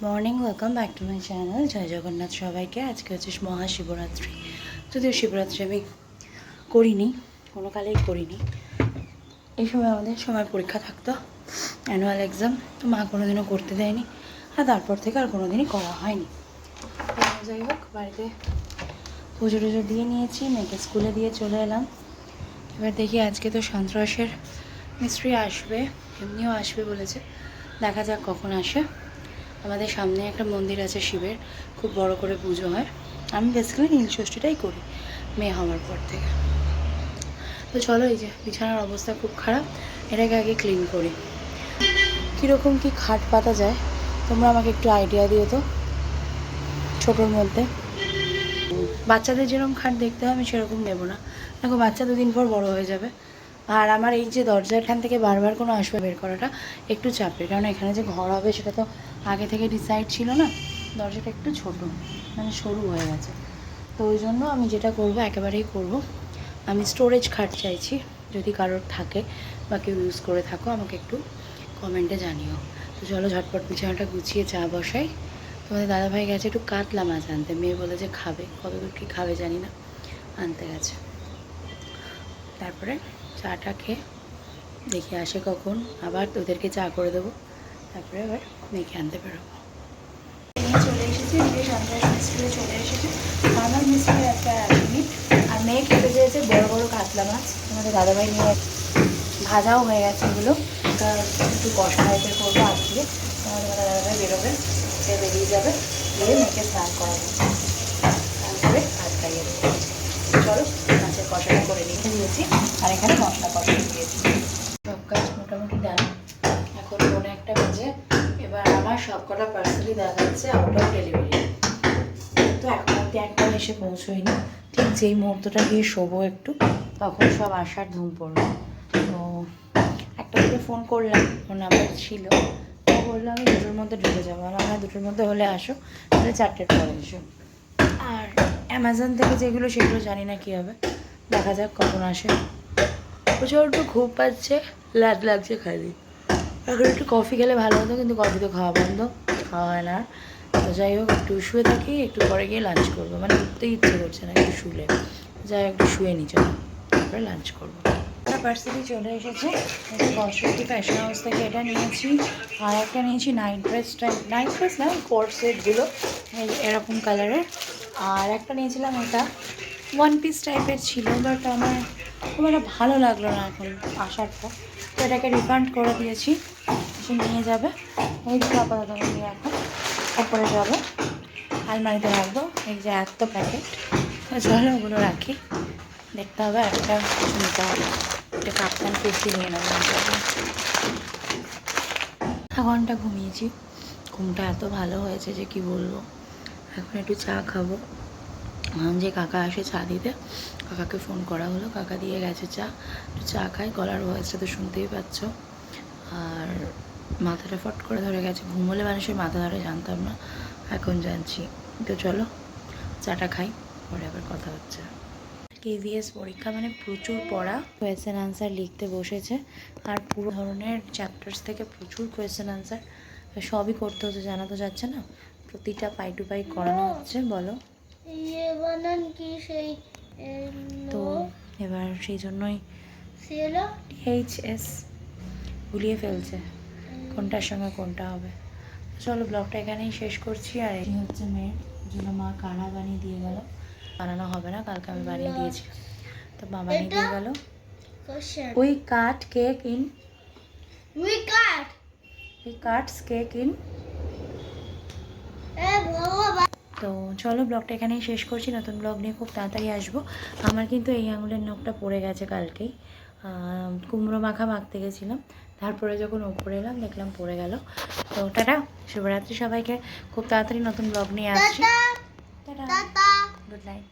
Morning, welcome back to my channel. জয় জগন্নাথ সবাইকে। আজকে হচ্ছে মহাশিবরাত্রি। যদিও শিবরাত্রি আমি করিনি, কোনো কালেই করিনি। এই সময় আমাদের সময় পরীক্ষা থাকতো, অ্যানুয়াল এক্সাম, তো মা কোনোদিনও করতে দেয়নি, আর তারপর থেকে আর কোনোদিনই করা হয়নি। যাই হোক, বাড়িতে পুজো টুজো দিয়ে নিয়েছি, মেয়েকে স্কুলে দিয়ে চলে এলাম। এবার দেখি, আজকে তো সন্ত্রাসের মিস্ত্রি আসবে, এমনিও আসবে বলেছে, দেখা যাক কখন আসে। আমাদের সামনে একটা মন্দির আছে শিবের, খুব বড় করে পুজো হয়। আমি বেসিক্যালি নীলষষ্ঠীটাই করি মেয়ে হওয়ার পর থেকে। তো চলো, এই যে বিছানার অবস্থা খুব খারাপ, এটাকে আগে ক্লিন করি। কীরকম কি খাট পাতা যায় তোমরা আমাকে একটু আইডিয়া দিও তো। ছোটোর মধ্যে বাচ্চাদের যেরকম খাট দেখতে হয় আমি সেরকম নেব না, দেখো বাচ্চা দুদিন পর বড় হয়ে যাবে। আর আমার এই যে দরজা এখান থেকে বারবার কোনো আসবে বের করাটা একটু চাপের, কারণ এখানে যে ঘর হবে সেটা তো আগে থেকে ডিসাইড ছিল না। দরজাটা একটু ছোট, মানে সরু হয়ে গেছে। তো ওই জন্য আমি যেটা করব, একেবারেই করব, আমি স্টোরেজ খাট চাইছি। যদি কারোর থাকে বা কেউ ইউজ করে থাকো, আমাকে একটু কমেন্টে জানিও। তো চলো ঝটপট বিছানাটা গুছিয়ে চা বসাই। তোমাদের দাদাভাই গেছে একটু কাতলা মাছ আনতে, মেয়ে বলে যে খাবে, কতদূর কী খাবে জানি না, আনতে গেছে। তারপরে চাটা খেয়ে দেখি আসে কখন, আবার ওদেরকে চা করে দেবো, তারপরে আবার মেয়েকে আনতে বেরোবো। নিয়ে চলে এসেছি, মেয়ে সন্ত্রাস মিস্ত্রি চলে এসেছে, আমার মিস্ত্রি একটা আসেনি। আর মেয়ে খেতে চেয়েছে বড়ো বড়ো কাতলা মাছ, আমাদের দাদাভাই নিয়ে ভাজাও হয়ে গেছে এগুলো, একটু কষা টাইপের করবো আজ দিয়ে। আমাদের দাদাভাই বেরোবে, সে বেরিয়ে যাবে, দিয়ে মেয়েকে স্নান করাবো, তারপরে ভাত খাইয়ে দেবো। চলো মাছের কষাটা করে রেখে দিয়েছি, আর এখানে মশলা কষা দিয়েছি। সব কাজ মোটামুটি ডান। এখন 1:45 বাজে। এবার আমার সব কটা পার্সেলই দেখাচ্ছে আউট অফ ডেলিভারি, তো এখন অব্দি একবার এসে পৌঁছোয়নি। ঠিক যেই মুহূর্তটা গিয়ে শোবো একটু, তখন সব আসার ধুম পড়লো। তো একটা দিকে ফোন করলাম, ওর নাম্বার ছিল, তো বললো আমি 2টোর মধ্যে ঢুকে যাবো। আমার 2টোর মধ্যে হলে আসো, তাহলে 4টের পরে এসো। আর অ্যামাজন থেকে যেগুলো, সেগুলো জানি না কী হবে, দেখা যাক কখন আসে। প্রচণ্ড ঘুম পাচ্ছে, লাদ লাগছে খালি। এখন একটু কফি খেলে ভালো হতো, কিন্তু কফি তো খাওয়া বন্ধ, খাওয়া হয় না। তো যাই হোক, একটু শুয়ে থাকি, একটু পরে গিয়ে লাঞ্চ করবো, মানে উঠতেই ইচ্ছে করছে না একটু শুলে। যাই একটু শুয়ে নিই, চলো তারপরে লাঞ্চ করবো। পার্সেলই চলে এসেছে, কসমেটিক ফ্যাশন হাউস থেকে এটা নিয়েছি, আর একটা নিয়েছি নাইট ড্রেস না, কোট সেটগুলো এরকম কালারের। আর একটা নিয়েছিলাম, এটা 1 পিস টাইপের ছিল, বাট আমার খুব একটা ভালো লাগলো না এখন আসার পর, তো এটাকে রিফান্ড করে দিয়েছি, সে নিয়ে যাবে। এই দুটো আপাতত নিয়ে এখন ওপরে যাবো, আলমারিতে রাখবো। এই যে এত প্যাকেট, চলো ওগুলো রাখি, দেখতে হবে একটা কিছু নিতে হবে। একটা কাপ্তান কুর্তি নিয়ে নেবো। 1 ঘন্টা ঘুমিয়েছি, ঘুমটা এত ভালো হয়েছে যে কি বলবো। এখন একটু চা খাবো, যে কাকা আসে চা দিতে, কাকাকে ফোন করা হলো, কাকা দিয়ে গেছে চা। একটু চা খাই, গলার ভয়েসটা তো শুনতেই পাচ্ছ। আর মাথাটা ফট করে ধরে গেছে, ঘুম হলে মানুষের মাথা ধরে জানতাম না, এখন জানছি। তো চলো চাটা খাই, পরে আবার কথা হচ্ছে। কেভিএস পরীক্ষা, মানে প্রচুর পড়া, কোয়েশ্চেন আনসার লিখতে বসেছে, আর পুরো ধরনের চ্যাপ্টার্স থেকে প্রচুর কোয়েশ্চেন আনসার, সবই করতে হচ্ছে, জানা তো যাচ্ছে না, প্রতিটা পাই টু পাই করানো হচ্ছে। বলো কি সেই, তো এবার সেই জন্যই এইচএস ভুলিয়ে ফেলছে কোনটার সঙ্গে কোনটা হবে। চলো ব্লগটা এখানেই শেষ করছি। আর এই হচ্ছে মেয়ের জন্য মা কাড়া বানিয়ে দিয়ে গেল, বানানো হবে না, কালকে আমি বানিয়ে দিয়েছি, তো মা বানিয়ে দিয়ে গেল। We cut cake in, we Katz cake in. তো চলো ব্লগটা এখানেই শেষ করছি, নতুন ব্লগ নিয়ে খুব তাড়াতাড়ি আসবো। আমার কিন্তু এই আঙুলের নখটা পড়ে গেছে কালকেই, কুমড়ো মাখা মাখতে গেছিলাম, তারপরে যখন ওপরে এলাম দেখলাম পড়ে গেল। তো টাটা, শুভরাত্রি সবাইকে, খুব তাড়াতাড়ি নতুন ব্লগ নিয়ে আসছি। Tata, good night.